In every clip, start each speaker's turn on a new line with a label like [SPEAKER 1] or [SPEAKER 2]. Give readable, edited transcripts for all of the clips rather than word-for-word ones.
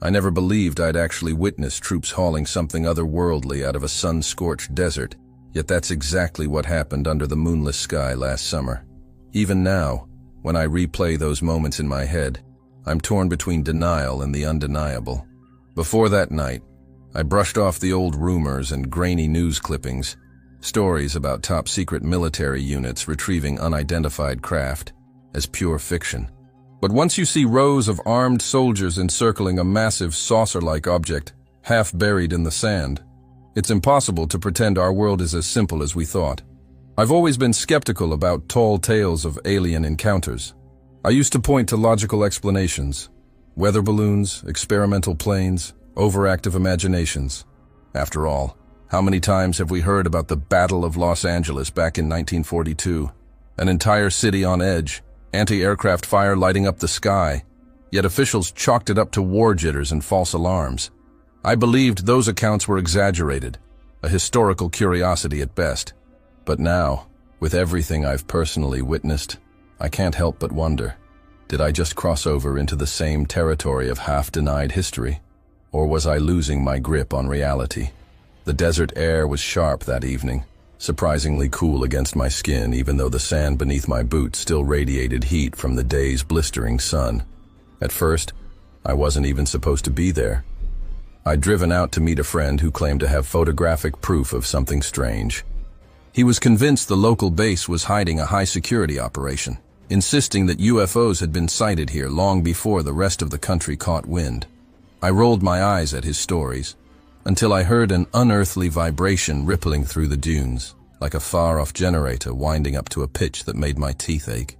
[SPEAKER 1] I never believed I'd actually witness troops hauling something otherworldly out of a sun-scorched desert, yet that's exactly what happened under the moonless sky last summer. Even now, when I replay those moments in my head, I'm torn between denial and the undeniable. Before that night, I brushed off the old rumors and grainy news clippings, stories about top-secret military units retrieving unidentified craft, as pure fiction. But once you see rows of armed soldiers encircling a massive saucer-like object, half buried in the sand, it's impossible to pretend our world is as simple as we thought. I've always been skeptical about tall tales of alien encounters. I used to point to logical explanations: weather balloons, experimental planes, overactive imaginations. After all, how many times have we heard about the Battle of Los Angeles back in 1942? An entire city on edge, anti-aircraft fire lighting up the sky, yet officials chalked it up to war jitters and false alarms. I believed those accounts were exaggerated, a historical curiosity at best. But now, with everything I've personally witnessed, I can't help but wonder, did I just cross over into the same territory of half-denied history? Or was I losing my grip on reality? The desert air was sharp that evening, surprisingly cool against my skin, even though the sand beneath my boots still radiated heat from the day's blistering sun. At first, I wasn't even supposed to be there. I'd driven out to meet a friend who claimed to have photographic proof of something strange. He was convinced the local base was hiding a high-security operation, insisting that UFOs had been sighted here long before the rest of the country caught wind. I rolled my eyes at his stories, until I heard an unearthly vibration rippling through the dunes, like a far-off generator winding up to a pitch that made my teeth ache.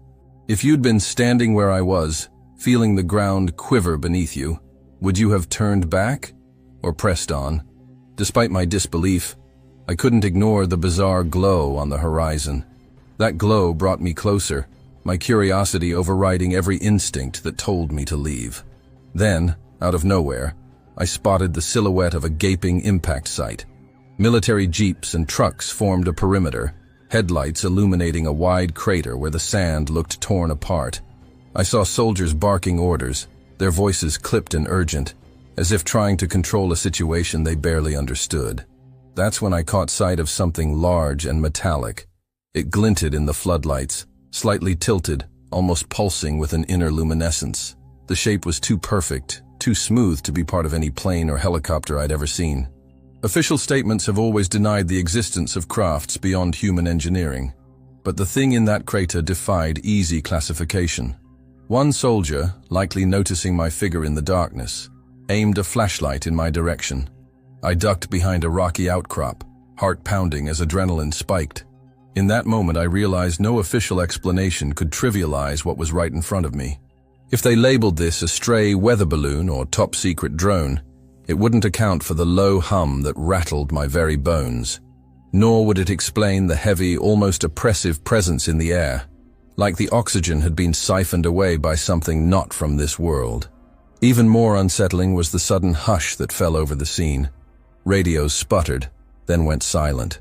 [SPEAKER 1] If you'd been standing where I was, feeling the ground quiver beneath you, would you have turned back or pressed on? Despite my disbelief, I couldn't ignore the bizarre glow on the horizon. That glow brought me closer, my curiosity overriding every instinct that told me to leave. Then, out of nowhere, I spotted the silhouette of a gaping impact site. Military jeeps and trucks formed a perimeter, headlights illuminating a wide crater where the sand looked torn apart. I saw soldiers barking orders, their voices clipped and urgent, as if trying to control a situation they barely understood. That's when I caught sight of something large and metallic. It glinted in the floodlights, slightly tilted, almost pulsing with an inner luminescence. The shape was too perfect, too smooth to be part of any plane or helicopter I'd ever seen. Official statements have always denied the existence of crafts beyond human engineering, but the thing in that crater defied easy classification. One soldier, likely noticing my figure in the darkness, aimed a flashlight in my direction. I ducked behind a rocky outcrop, heart pounding as adrenaline spiked. In that moment I realized no official explanation could trivialize what was right in front of me. If they labeled this a stray weather balloon or top-secret drone, it wouldn't account for the low hum that rattled my very bones. Nor would it explain the heavy, almost oppressive presence in the air, like the oxygen had been siphoned away by something not from this world. Even more unsettling was the sudden hush that fell over the scene. Radios sputtered, then went silent.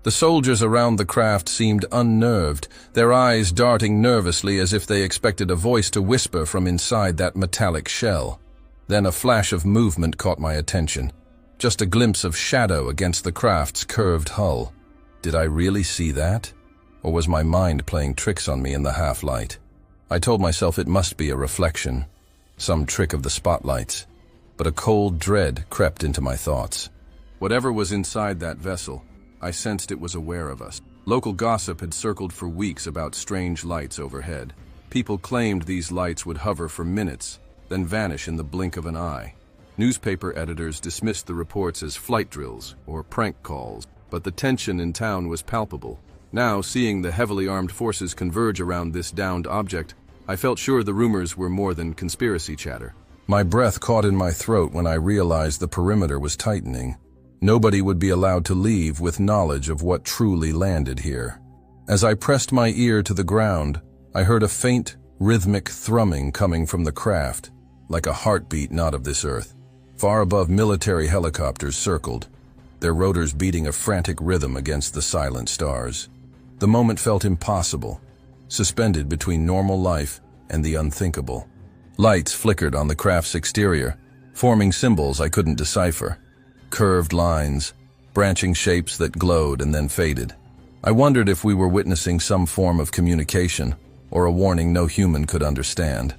[SPEAKER 1] The soldiers around the craft seemed unnerved, their eyes darting nervously as if they expected a voice to whisper from inside that metallic shell. Then a flash of movement caught my attention, just a glimpse of shadow against the craft's curved hull. Did I really see that? Or was my mind playing tricks on me in the half-light? I told myself it must be a reflection, some trick of the spotlights, but a cold dread crept into my thoughts. Whatever was inside that vessel, I sensed it was aware of us. Local gossip had circled for weeks about strange lights overhead. People claimed these lights would hover for minutes, then vanish in the blink of an eye. Newspaper editors dismissed the reports as flight drills or prank calls, but the tension in town was palpable. Now, seeing the heavily armed forces converge around this downed object, I felt sure the rumors were more than conspiracy chatter. My breath caught in my throat when I realized the perimeter was tightening. Nobody would be allowed to leave with knowledge of what truly landed here. As I pressed my ear to the ground, I heard a faint, rhythmic thrumming coming from the craft, like a heartbeat not of this earth. Far above, military helicopters circled, their rotors beating a frantic rhythm against the silent stars. The moment felt impossible, suspended between normal life and the unthinkable. Lights flickered on the craft's exterior, forming symbols I couldn't decipher. Curved lines, branching shapes that glowed and then faded. I wondered if we were witnessing some form of communication, or a warning no human could understand.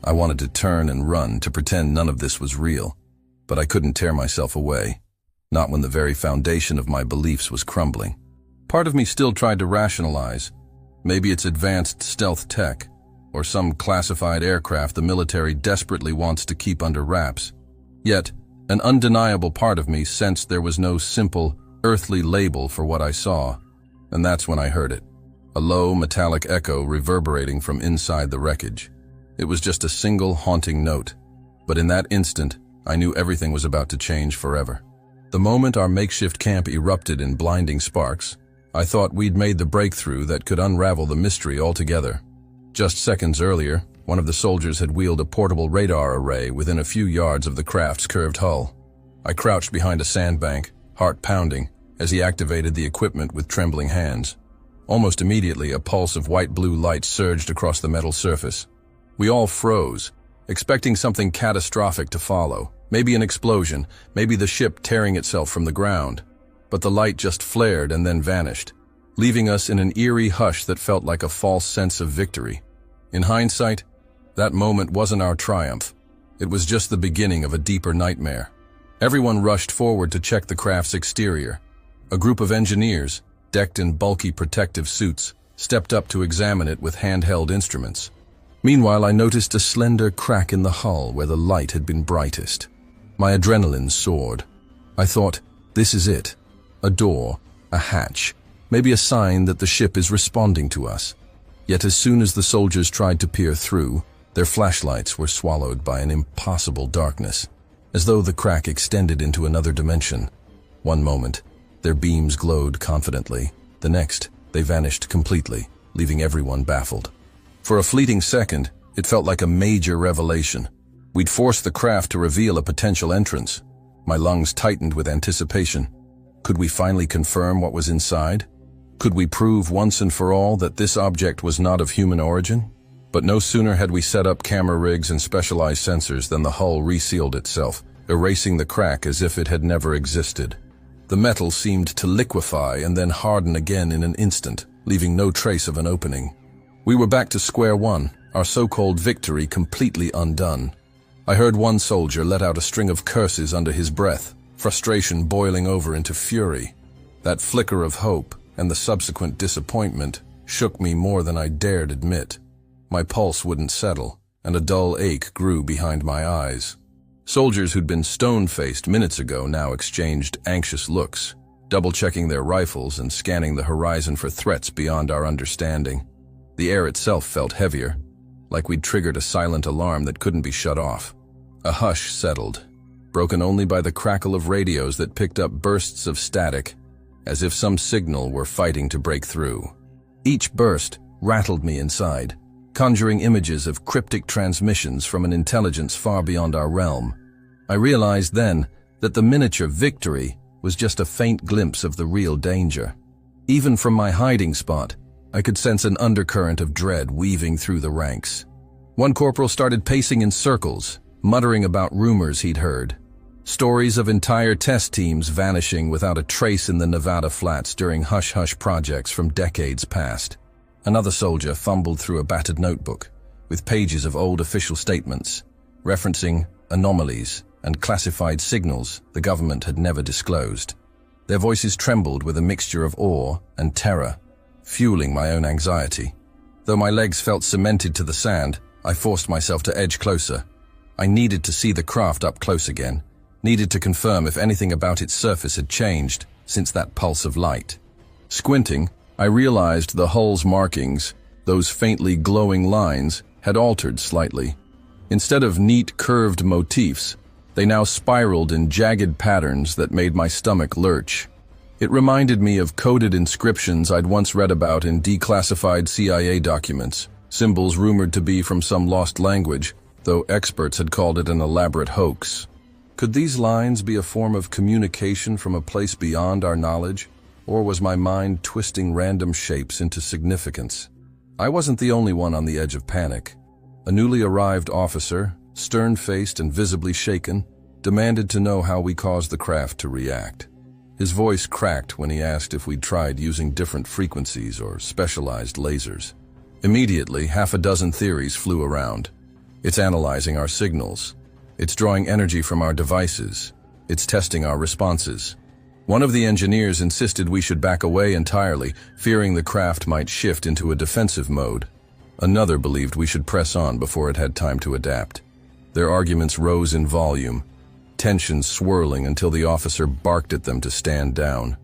[SPEAKER 1] I wanted to turn and run to pretend none of this was real, but I couldn't tear myself away, not when the very foundation of my beliefs was crumbling. Part of me still tried to rationalize. Maybe it's advanced stealth tech, or some classified aircraft the military desperately wants to keep under wraps. Yet, an undeniable part of me sensed there was no simple, earthly label for what I saw, and that's when I heard it. A low, metallic echo reverberating from inside the wreckage. It was just a single haunting note, but in that instant, I knew everything was about to change forever. The moment our makeshift camp erupted in blinding sparks, I thought we'd made the breakthrough that could unravel the mystery altogether. Just seconds earlier, one of the soldiers had wheeled a portable radar array within a few yards of the craft's curved hull. I crouched behind a sandbank, heart pounding, as he activated the equipment with trembling hands. Almost immediately, a pulse of white-blue light surged across the metal surface. We all froze, expecting something catastrophic to follow. Maybe an explosion, maybe the ship tearing itself from the ground. But the light just flared and then vanished, leaving us in an eerie hush that felt like a false sense of victory. In hindsight, that moment wasn't our triumph. It was just the beginning of a deeper nightmare. Everyone rushed forward to check the craft's exterior. A group of engineers, decked in bulky protective suits, stepped up to examine it with handheld instruments. Meanwhile, I noticed a slender crack in the hull where the light had been brightest. My adrenaline soared. I thought, this is it. A door, a hatch, maybe a sign that the ship is responding to us. Yet as soon as the soldiers tried to peer through, their flashlights were swallowed by an impossible darkness, as though the crack extended into another dimension. One moment, their beams glowed confidently. The next, they vanished completely, leaving everyone baffled. For a fleeting second, it felt like a major revelation. We'd forced the craft to reveal a potential entrance. My lungs tightened with anticipation. Could we finally confirm what was inside? Could we prove once and for all that this object was not of human origin? But no sooner had we set up camera rigs and specialized sensors than the hull resealed itself, erasing the crack as if it had never existed. The metal seemed to liquefy and then harden again in an instant, leaving no trace of an opening. We were back to square one, our so-called victory completely undone. I heard one soldier let out a string of curses under his breath, frustration boiling over into fury. That flicker of hope and the subsequent disappointment shook me more than I dared admit. My pulse wouldn't settle, and a dull ache grew behind my eyes. Soldiers who'd been stone-faced minutes ago now exchanged anxious looks, double-checking their rifles and scanning the horizon for threats beyond our understanding. The air itself felt heavier, like we'd triggered a silent alarm that couldn't be shut off. A hush settled, broken only by the crackle of radios that picked up bursts of static, as if some signal were fighting to break through. Each burst rattled me inside, conjuring images of cryptic transmissions from an intelligence far beyond our realm. I realized then that the miniature victory was just a faint glimpse of the real danger. Even from my hiding spot, I could sense an undercurrent of dread weaving through the ranks. One corporal started pacing in circles, muttering about rumors he'd heard. Stories of entire test teams vanishing without a trace in the Nevada flats during hush-hush projects from decades past. Another soldier fumbled through a battered notebook, with pages of old official statements, referencing anomalies and classified signals the government had never disclosed. Their voices trembled with a mixture of awe and terror, fueling my own anxiety. Though my legs felt cemented to the sand, I forced myself to edge closer. I needed to see the craft up close again, needed to confirm if anything about its surface had changed since that pulse of light. Squinting, I realized the hull's markings, those faintly glowing lines, had altered slightly. Instead of neat curved motifs, they now spiraled in jagged patterns that made my stomach lurch. It reminded me of coded inscriptions I'd once read about in declassified CIA documents, symbols rumored to be from some lost language, though experts had called it an elaborate hoax. Could these lines be a form of communication from a place beyond our knowledge? Or was my mind twisting random shapes into significance? I wasn't the only one on the edge of panic. A newly arrived officer, stern-faced and visibly shaken, demanded to know how we caused the craft to react. His voice cracked when he asked if we'd tried using different frequencies or specialized lasers. Immediately, half a dozen theories flew around. It's analyzing our signals. It's drawing energy from our devices. It's testing our responses. One of the engineers insisted we should back away entirely, fearing the craft might shift into a defensive mode. Another believed we should press on before it had time to adapt. Their arguments rose in volume, tension swirling until the officer barked at them to stand down.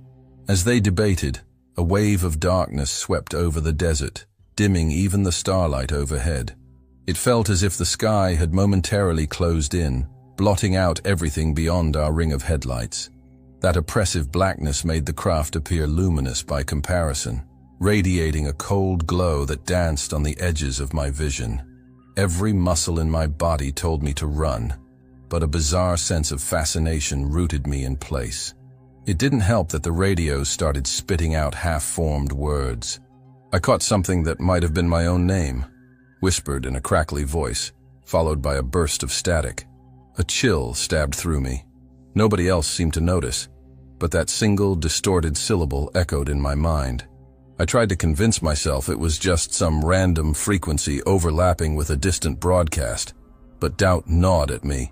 [SPEAKER 1] As they debated, a wave of darkness swept over the desert, dimming even the starlight overhead. It felt as if the sky had momentarily closed in, blotting out everything beyond our ring of headlights. That oppressive blackness made the craft appear luminous by comparison, radiating a cold glow that danced on the edges of my vision. Every muscle in my body told me to run, but a bizarre sense of fascination rooted me in place. It didn't help that the radios started spitting out half-formed words. I caught something that might have been my own name, whispered in a crackly voice, followed by a burst of static. A chill stabbed through me. Nobody else seemed to notice, but that single, distorted syllable echoed in my mind. I tried to convince myself it was just some random frequency overlapping with a distant broadcast, but doubt gnawed at me.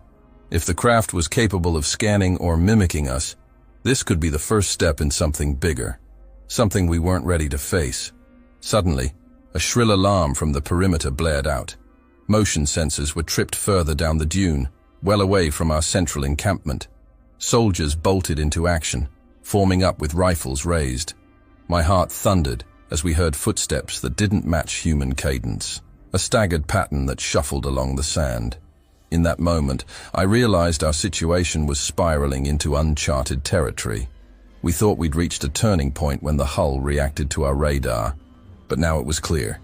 [SPEAKER 1] If the craft was capable of scanning or mimicking us, this could be the first step in something bigger, something we weren't ready to face. Suddenly, a shrill alarm from the perimeter blared out. Motion sensors were tripped further down the dune, well away from our central encampment. Soldiers bolted into action, forming up with rifles raised. My heart thundered as we heard footsteps that didn't match human cadence, a staggered pattern that shuffled along the sand. In that moment, I realized our situation was spiraling into uncharted territory. We thought we'd reached a turning point when the hull reacted to our radar, but now it was clear.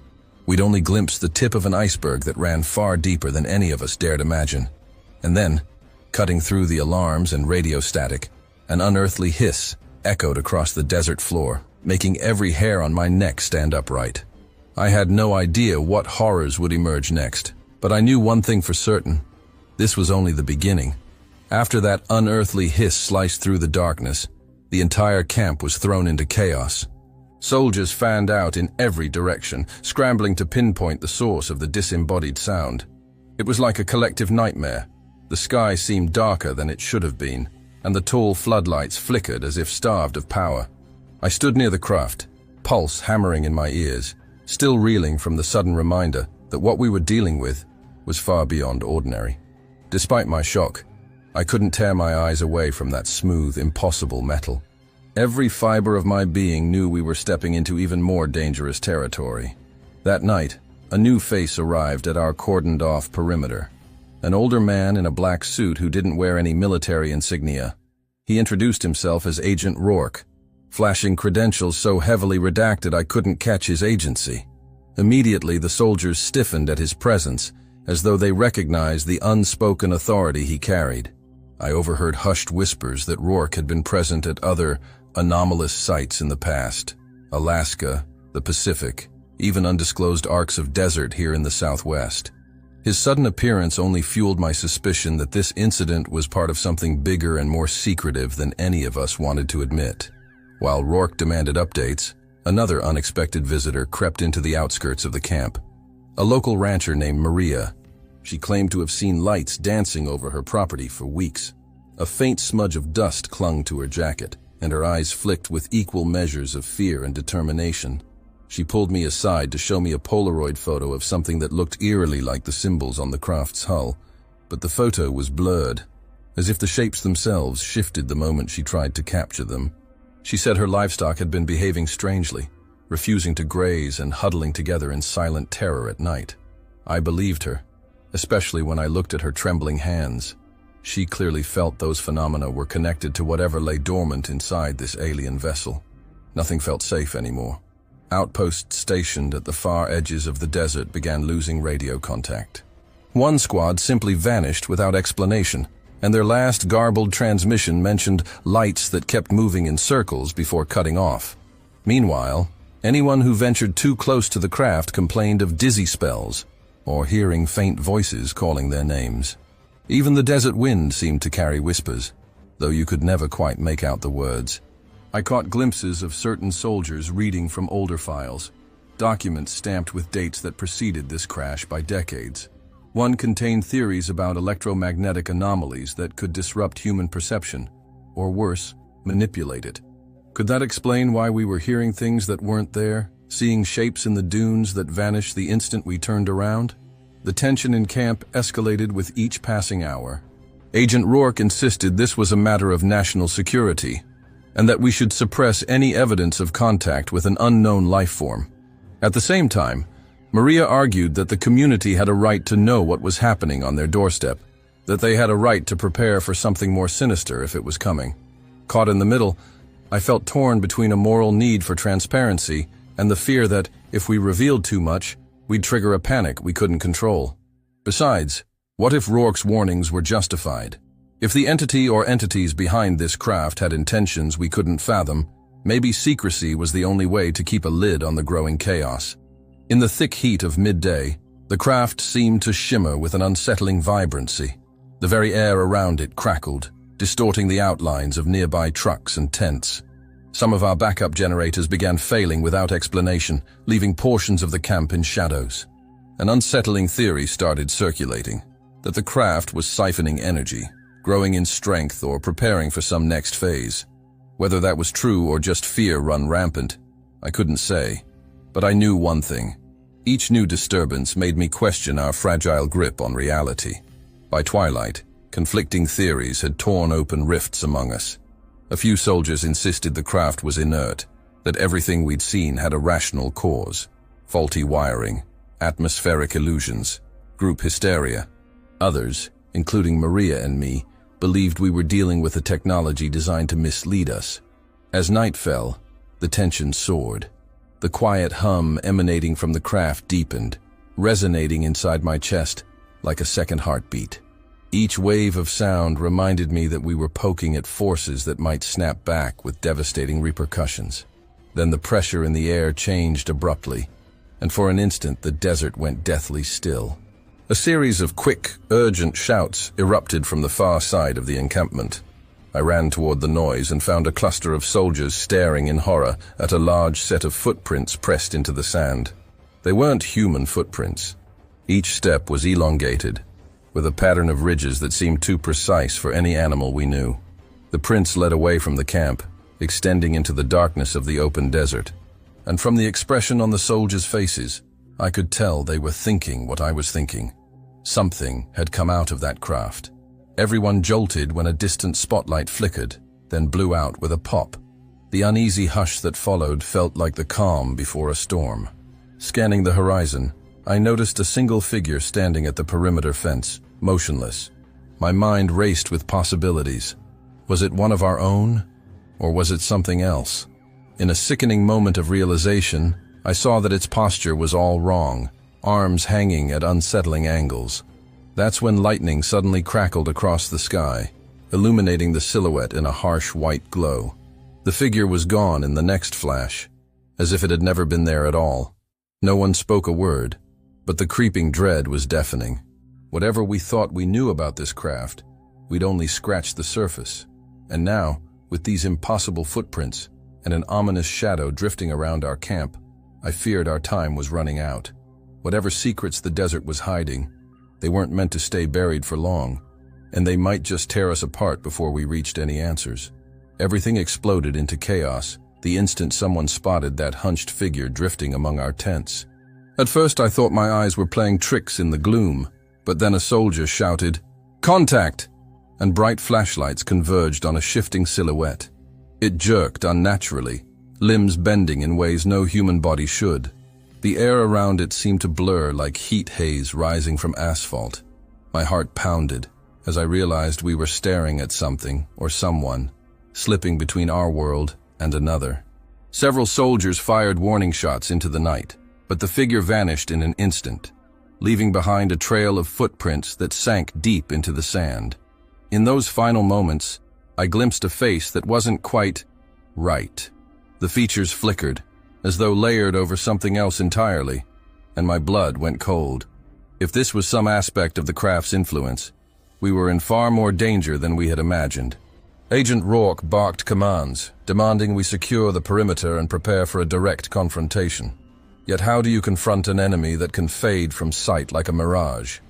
[SPEAKER 1] We'd only glimpsed the tip of an iceberg that ran far deeper than any of us dared imagine. And then, cutting through the alarms and radio static, an unearthly hiss echoed across the desert floor, making every hair on my neck stand upright. I had no idea what horrors would emerge next, but I knew one thing for certain. This was only the beginning. After that unearthly hiss sliced through the darkness, the entire camp was thrown into chaos. Soldiers fanned out in every direction, scrambling to pinpoint the source of the disembodied sound. It was like a collective nightmare. The sky seemed darker than it should have been, and the tall floodlights flickered as if starved of power. I stood near the craft, pulse hammering in my ears, still reeling from the sudden reminder that what we were dealing with was far beyond ordinary. Despite my shock, I couldn't tear my eyes away from that smooth, impossible metal. Every fiber of my being knew we were stepping into even more dangerous territory. That night, a new face arrived at our cordoned-off perimeter. An older man in a black suit who didn't wear any military insignia. He introduced himself as Agent Rourke, flashing credentials so heavily redacted I couldn't catch his agency. Immediately, the soldiers stiffened at his presence, as though they recognized the unspoken authority he carried. I overheard hushed whispers that Rourke had been present at other anomalous sites in the past. Alaska, the Pacific, even undisclosed arcs of desert here in the Southwest. His sudden appearance only fueled my suspicion that this incident was part of something bigger and more secretive than any of us wanted to admit. While Rourke demanded updates, another unexpected visitor crept into the outskirts of the camp. A local rancher named Maria. She claimed to have seen lights dancing over her property for weeks. A faint smudge of dust clung to her jacket, and her eyes flicked with equal measures of fear and determination. She pulled me aside to show me a Polaroid photo of something that looked eerily like the symbols on the craft's hull, but the photo was blurred, as if the shapes themselves shifted the moment she tried to capture them. She said her livestock had been behaving strangely, refusing to graze and huddling together in silent terror at night. I believed her, especially when I looked at her trembling hands. She clearly felt those phenomena were connected to whatever lay dormant inside this alien vessel. Nothing felt safe anymore. Outposts stationed at the far edges of the desert began losing radio contact. One squad simply vanished without explanation, and their last garbled transmission mentioned lights that kept moving in circles before cutting off. Meanwhile, anyone who ventured too close to the craft complained of dizzy spells or hearing faint voices calling their names. Even the desert wind seemed to carry whispers, though you could never quite make out the words. I caught glimpses of certain soldiers reading from older files, documents stamped with dates that preceded this crash by decades. One contained theories about electromagnetic anomalies that could disrupt human perception, or worse, manipulate it. Could that explain why we were hearing things that weren't there, seeing shapes in the dunes that vanished the instant we turned around? The tension in camp escalated with each passing hour. Agent Rourke insisted this was a matter of national security, and that we should suppress any evidence of contact with an unknown life form. At the same time, Maria argued that the community had a right to know what was happening on their doorstep, that they had a right to prepare for something more sinister if it was coming. Caught in the middle, I felt torn between a moral need for transparency and the fear that, if we revealed too much, we'd trigger a panic we couldn't control. Besides, what if Rourke's warnings were justified? If the entity or entities behind this craft had intentions we couldn't fathom, maybe secrecy was the only way to keep a lid on the growing chaos. In the thick heat of midday, the craft seemed to shimmer with an unsettling vibrancy. The very air around it crackled, distorting the outlines of nearby trucks and tents. Some of our backup generators began failing without explanation, leaving portions of the camp in shadows. An unsettling theory started circulating, that the craft was siphoning energy, growing in strength or preparing for some next phase. Whether that was true or just fear run rampant, I couldn't say. But I knew one thing. Each new disturbance made me question our fragile grip on reality. By twilight, conflicting theories had torn open rifts among us. A few soldiers insisted the craft was inert, that everything we'd seen had a rational cause. Faulty wiring, atmospheric illusions, group hysteria. Others, including Maria and me, believed we were dealing with a technology designed to mislead us. As night fell, the tension soared. The quiet hum emanating from the craft deepened, resonating inside my chest like a second heartbeat. Each wave of sound reminded me that we were poking at forces that might snap back with devastating repercussions. Then the pressure in the air changed abruptly, and for an instant the desert went deathly still. A series of quick, urgent shouts erupted from the far side of the encampment. I ran toward the noise and found a cluster of soldiers staring in horror at a large set of footprints pressed into the sand. They weren't human footprints. Each step was elongated, with a pattern of ridges that seemed too precise for any animal we knew. The prints led away from the camp, extending into the darkness of the open desert. And from the expression on the soldiers' faces, I could tell they were thinking what I was thinking. Something had come out of that craft. Everyone jolted when a distant spotlight flickered, then blew out with a pop. The uneasy hush that followed felt like the calm before a storm. Scanning the horizon, I noticed a single figure standing at the perimeter fence, motionless. My mind raced with possibilities. Was it one of our own? Or was it something else? In a sickening moment of realization, I saw that its posture was all wrong, arms hanging at unsettling angles. That's when lightning suddenly crackled across the sky, illuminating the silhouette in a harsh white glow. The figure was gone in the next flash, as if it had never been there at all. No one spoke a word, but the creeping dread was deafening. Whatever we thought we knew about this craft, we'd only scratched the surface. And now, with these impossible footprints and an ominous shadow drifting around our camp, I feared our time was running out. Whatever secrets the desert was hiding, they weren't meant to stay buried for long, and they might just tear us apart before we reached any answers. Everything exploded into chaos the instant someone spotted that hunched figure drifting among our tents. At first I thought my eyes were playing tricks in the gloom, but then a soldier shouted, "Contact!" and bright flashlights converged on a shifting silhouette. It jerked unnaturally, limbs bending in ways no human body should. The air around it seemed to blur like heat haze rising from asphalt. My heart pounded as I realized we were staring at something or someone, slipping between our world and another. Several soldiers fired warning shots into the night, but the figure vanished in an instant, leaving behind a trail of footprints that sank deep into the sand. In those final moments, I glimpsed a face that wasn't quite right. The features flickered, as though layered over something else entirely, and my blood went cold. If this was some aspect of the craft's influence, We were in far more danger than we had imagined. Agent Rourke barked commands, demanding we secure the perimeter and prepare for a direct confrontation. Yet how do you confront an enemy that can fade from sight like a mirage?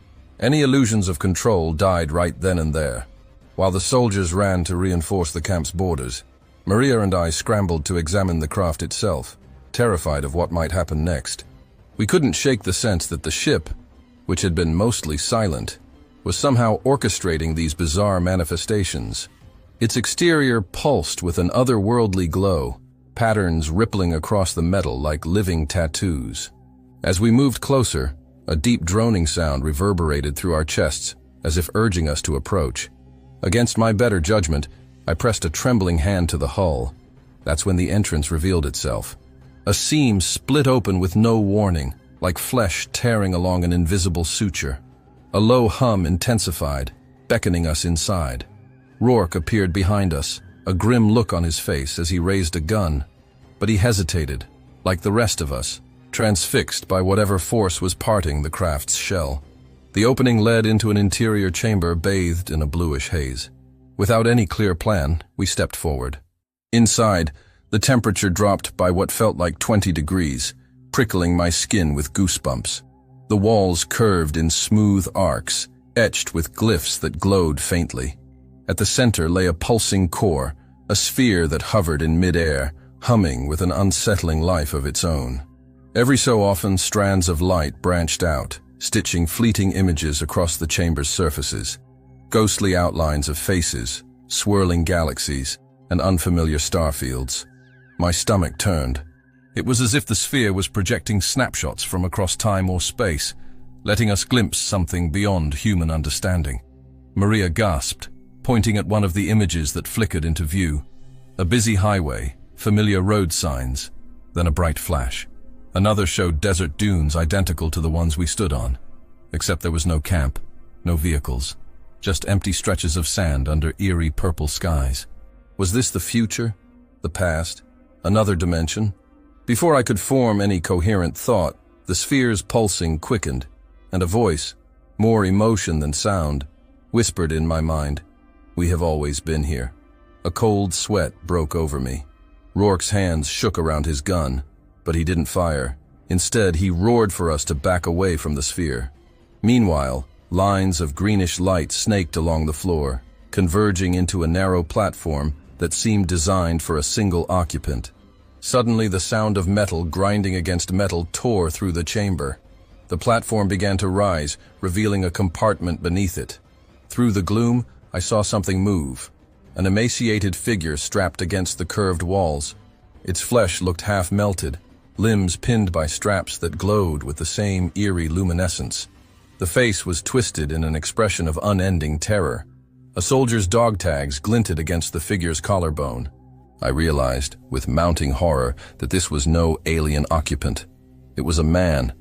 [SPEAKER 1] Any illusions of control died right then and there. While the soldiers ran to reinforce the camp's borders, Maria and I scrambled to examine the craft itself, terrified of what might happen next. We couldn't shake the sense that the ship, which had been mostly silent, was somehow orchestrating these bizarre manifestations. Its exterior pulsed with an otherworldly glow, patterns rippling across the metal like living tattoos. As we moved closer, a deep droning sound reverberated through our chests, as if urging us to approach. Against my better judgment, I pressed a trembling hand to the hull. That's when the entrance revealed itself. A seam split open with no warning, like flesh tearing along an invisible suture. A low hum intensified, beckoning us inside. Rourke appeared behind us, a grim look on his face as he raised a gun. But he hesitated, like the rest of us, transfixed by whatever force was parting the craft's shell. The opening led into an interior chamber bathed in a bluish haze. Without any clear plan, we stepped forward. Inside, the temperature dropped by what felt like 20 degrees, prickling my skin with goosebumps. The walls curved in smooth arcs, etched with glyphs that glowed faintly. At the center lay a pulsing core, a sphere that hovered in mid-air, humming with an unsettling life of its own. Every so often, strands of light branched out, stitching fleeting images across the chamber's surfaces. Ghostly outlines of faces, swirling galaxies, and unfamiliar starfields. My stomach turned. It was as if the sphere was projecting snapshots from across time or space, letting us glimpse something beyond human understanding. Maria gasped, pointing at one of the images that flickered into view. A busy highway, familiar road signs, then a bright flash. Another showed desert dunes identical to the ones we stood on, except there was no camp, no vehicles, just empty stretches of sand under eerie purple skies. Was this the future? The past? Another dimension? Before I could form any coherent thought, the sphere's pulsing quickened, and a voice, more emotion than sound, whispered in my mind, "We have always been here." A cold sweat broke over me. Rourke's hands shook around his gun, but he didn't fire. Instead, he roared for us to back away from the sphere. Meanwhile, lines of greenish light snaked along the floor, converging into a narrow platform that seemed designed for a single occupant. Suddenly, the sound of metal grinding against metal tore through the chamber. The platform began to rise, revealing a compartment beneath it. Through the gloom, I saw something move. An emaciated figure strapped against the curved walls. Its flesh looked half melted, limbs pinned by straps that glowed with the same eerie luminescence. The face was twisted in an expression of unending terror. A soldier's dog tags glinted against the figure's collarbone. I realized, with mounting horror, that this was no alien occupant. It was a man,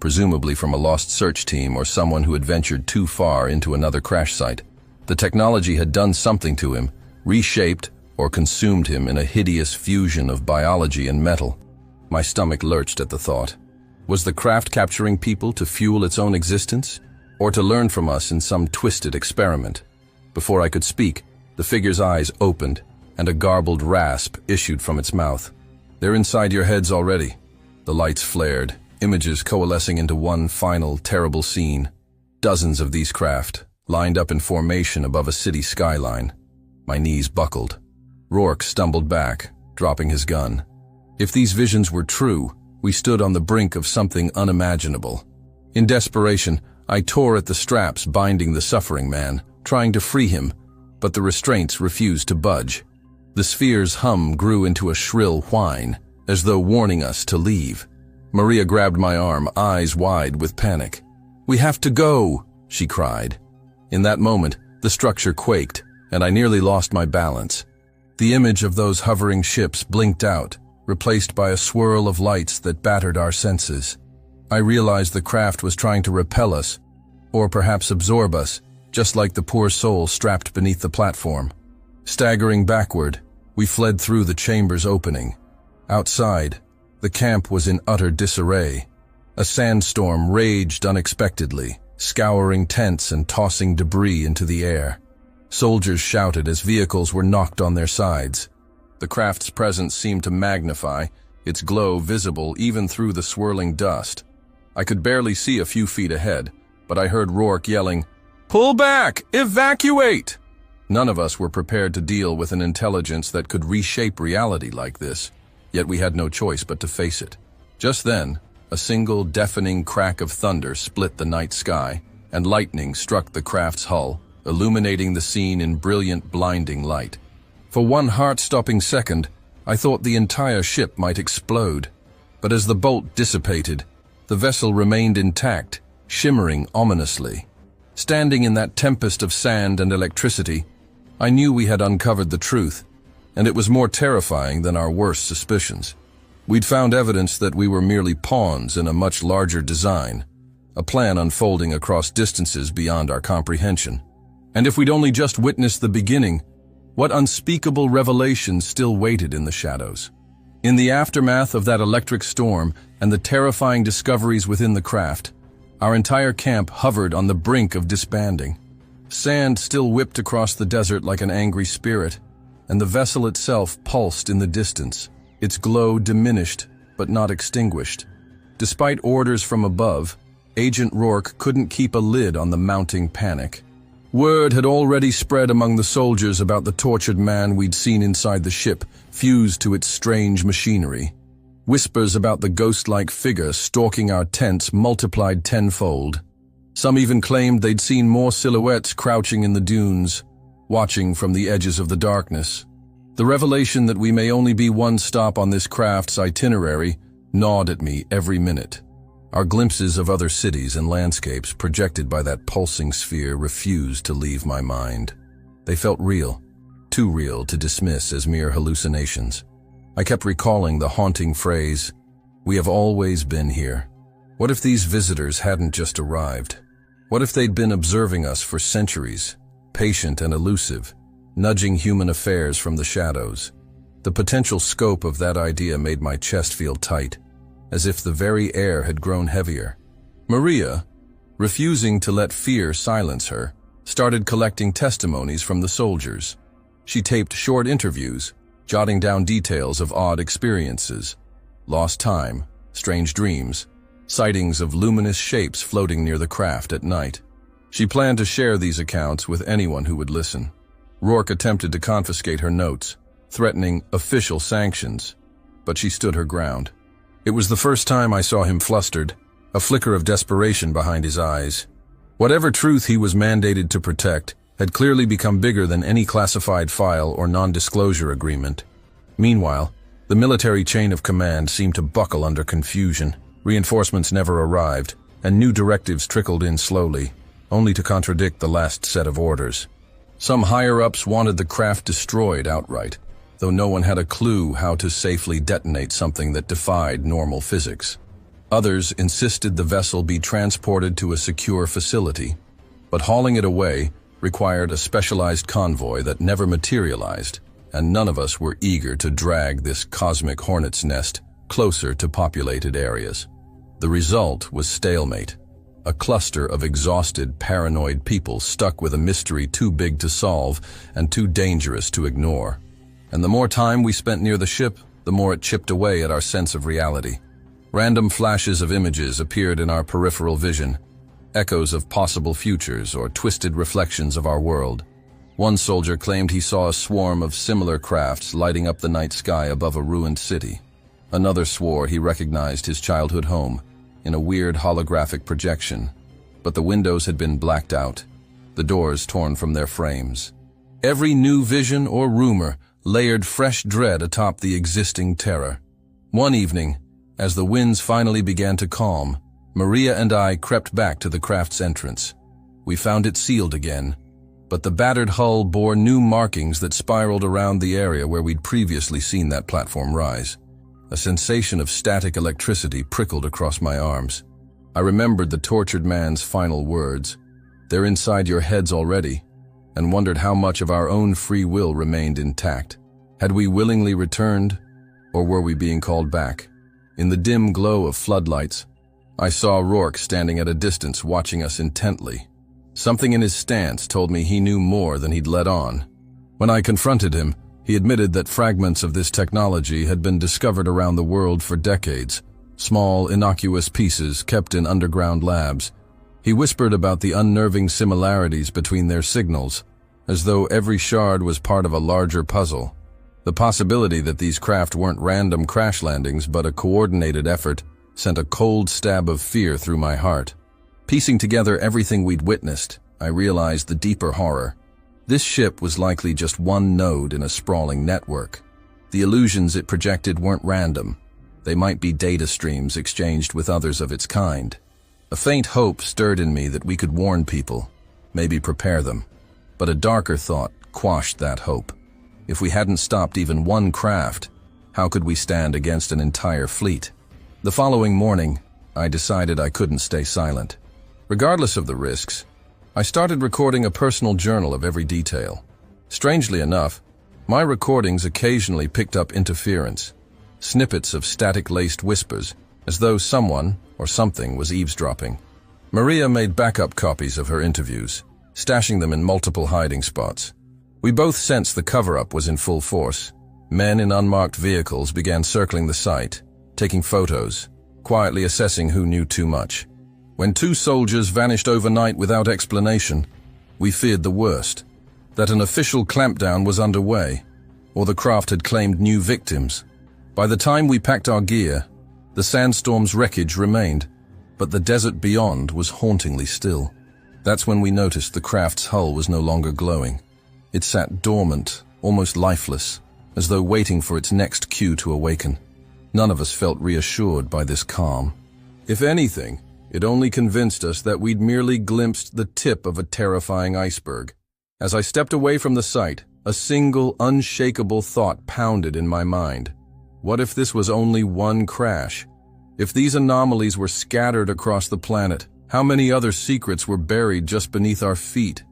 [SPEAKER 1] presumably from a lost search team or someone who had ventured too far into another crash site. The technology had done something to him, reshaped or consumed him in a hideous fusion of biology and metal. My stomach lurched at the thought. Was the craft capturing people to fuel its own existence, or to learn from us in some twisted experiment? Before I could speak, the figure's eyes opened, and a garbled rasp issued from its mouth. "They're inside your heads already." The lights flared, images coalescing into one final, terrible scene. Dozens of these craft, lined up in formation above a city skyline. My knees buckled. Rourke stumbled back, dropping his gun. If these visions were true, we stood on the brink of something unimaginable. In desperation, I tore at the straps binding the suffering man, trying to free him, but the restraints refused to budge. The sphere's hum grew into a shrill whine, as though warning us to leave. Maria grabbed my arm, eyes wide with panic. "We have to go," she cried. In that moment, the structure quaked, and I nearly lost my balance. The image of those hovering ships blinked out, replaced by a swirl of lights that battered our senses. I realized the craft was trying to repel us, or perhaps absorb us, just like the poor soul strapped beneath the platform. Staggering backward, we fled through the chamber's opening. Outside, the camp was in utter disarray. A sandstorm raged unexpectedly, scouring tents and tossing debris into the air. Soldiers shouted as vehicles were knocked on their sides. The craft's presence seemed to magnify, its glow visible even through the swirling dust. I could barely see a few feet ahead, but I heard Rourke yelling, "Pull back! Evacuate!" None of us were prepared to deal with an intelligence that could reshape reality like this, yet we had no choice but to face it. Just then, a single deafening crack of thunder split the night sky, and lightning struck the craft's hull, illuminating the scene in brilliant, blinding light. For one heart-stopping second, I thought the entire ship might explode. But as the bolt dissipated, the vessel remained intact, shimmering ominously. Standing in that tempest of sand and electricity, I knew we had uncovered the truth, and it was more terrifying than our worst suspicions. We'd found evidence that we were merely pawns in a much larger design, a plan unfolding across distances beyond our comprehension. And if we'd only just witnessed the beginning, what unspeakable revelations still waited in the shadows? In the aftermath of that electric storm and the terrifying discoveries within the craft, our entire camp hovered on the brink of disbanding. Sand still whipped across the desert like an angry spirit, and the vessel itself pulsed in the distance, its glow diminished but not extinguished. Despite orders from above, Agent Rourke couldn't keep a lid on the mounting panic. Word had already spread among the soldiers about the tortured man we'd seen inside the ship, fused to its strange machinery. Whispers about the ghost-like figure stalking our tents multiplied tenfold. Some even claimed they'd seen more silhouettes crouching in the dunes, watching from the edges of the darkness. The revelation that we may only be one stop on this craft's itinerary gnawed at me every minute. Our glimpses of other cities and landscapes projected by that pulsing sphere refused to leave my mind. They felt real, too real to dismiss as mere hallucinations. I kept recalling the haunting phrase, "We have always been here." What if these visitors hadn't just arrived? What if they'd been observing us for centuries, patient and elusive, nudging human affairs from the shadows? The potential scope of that idea made my chest feel tight, as if the very air had grown heavier. Maria, refusing to let fear silence her, started collecting testimonies from the soldiers. She taped short interviews, jotting down details of odd experiences, lost time, strange dreams, sightings of luminous shapes floating near the craft at night. She planned to share these accounts with anyone who would listen. Rourke attempted to confiscate her notes, threatening official sanctions, but she stood her ground. It was the first time I saw him flustered, a flicker of desperation behind his eyes. Whatever truth he was mandated to protect had clearly become bigger than any classified file or non-disclosure agreement. Meanwhile, the military chain of command seemed to buckle under confusion. Reinforcements never arrived, and new directives trickled in slowly, only to contradict the last set of orders. Some higher-ups wanted the craft destroyed outright, though no one had a clue how to safely detonate something that defied normal physics. Others insisted the vessel be transported to a secure facility, but hauling it away required a specialized convoy that never materialized, and none of us were eager to drag this cosmic hornet's nest closer to populated areas. The result was stalemate, a cluster of exhausted, paranoid people stuck with a mystery too big to solve and too dangerous to ignore. And the more time we spent near the ship, the more it chipped away at our sense of reality. Random flashes of images appeared in our peripheral vision, echoes of possible futures or twisted reflections of our world. One soldier claimed he saw a swarm of similar crafts lighting up the night sky above a ruined city. Another swore he recognized his childhood home in a weird holographic projection, but the windows had been blacked out, the doors torn from their frames. Every new vision or rumor layered fresh dread atop the existing terror. One evening, as the winds finally began to calm, Maria and I crept back to the craft's entrance. We found it sealed again, but the battered hull bore new markings that spiraled around the area where we'd previously seen that platform rise. A sensation of static electricity prickled across my arms. I remembered the tortured man's final words, "They're inside your heads already," and wondered how much of our own free will remained intact. Had we willingly returned, or were we being called back? In the dim glow of floodlights, I saw Rourke standing at a distance watching us intently. Something in his stance told me he knew more than he'd let on. When I confronted him, he admitted that fragments of this technology had been discovered around the world for decades, small, innocuous pieces kept in underground labs. He whispered about the unnerving similarities between their signals, as though every shard was part of a larger puzzle. The possibility that these craft weren't random crash landings but a coordinated effort sent a cold stab of fear through my heart. Piecing together everything we'd witnessed, I realized the deeper horror. This ship was likely just one node in a sprawling network. The illusions it projected weren't random. They might be data streams exchanged with others of its kind. A faint hope stirred in me that we could warn people, maybe prepare them. But a darker thought quashed that hope. If we hadn't stopped even one craft, how could we stand against an entire fleet? The following morning, I decided I couldn't stay silent. Regardless of the risks, I started recording a personal journal of every detail. Strangely enough, my recordings occasionally picked up interference, snippets of static-laced whispers, as though someone or something was eavesdropping. Maria made backup copies of her interviews, stashing them in multiple hiding spots. We both sensed the cover-up was in full force. Men in unmarked vehicles began circling the site, taking photos, quietly assessing who knew too much. When 2 soldiers vanished overnight without explanation, we feared the worst, that an official clampdown was underway, or the craft had claimed new victims. By the time we packed our gear, the sandstorm's wreckage remained, but the desert beyond was hauntingly still. That's when we noticed the craft's hull was no longer glowing. It sat dormant, almost lifeless, as though waiting for its next cue to awaken. None of us felt reassured by this calm. If anything, it only convinced us that we'd merely glimpsed the tip of a terrifying iceberg. As I stepped away from the site, a single, unshakable thought pounded in my mind. What if this was only one crash? If these anomalies were scattered across the planet, how many other secrets were buried just beneath our feet?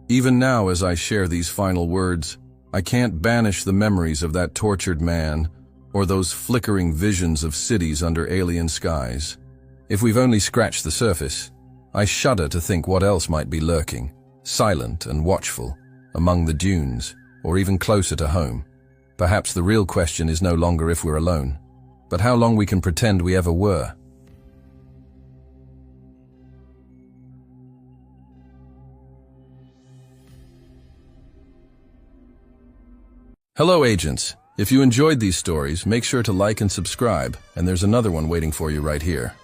[SPEAKER 1] Even now, as I share these final words, I can't banish the memories of that tortured man or those flickering visions of cities under alien skies. If we've only scratched the surface, I shudder to think what else might be lurking, silent and watchful, among the dunes, or even closer to home. Perhaps the real question is no longer if we're alone, but how long we can pretend we ever were. Hello, agents. If you enjoyed these stories, make sure to like and subscribe, and there's another one waiting for you right here.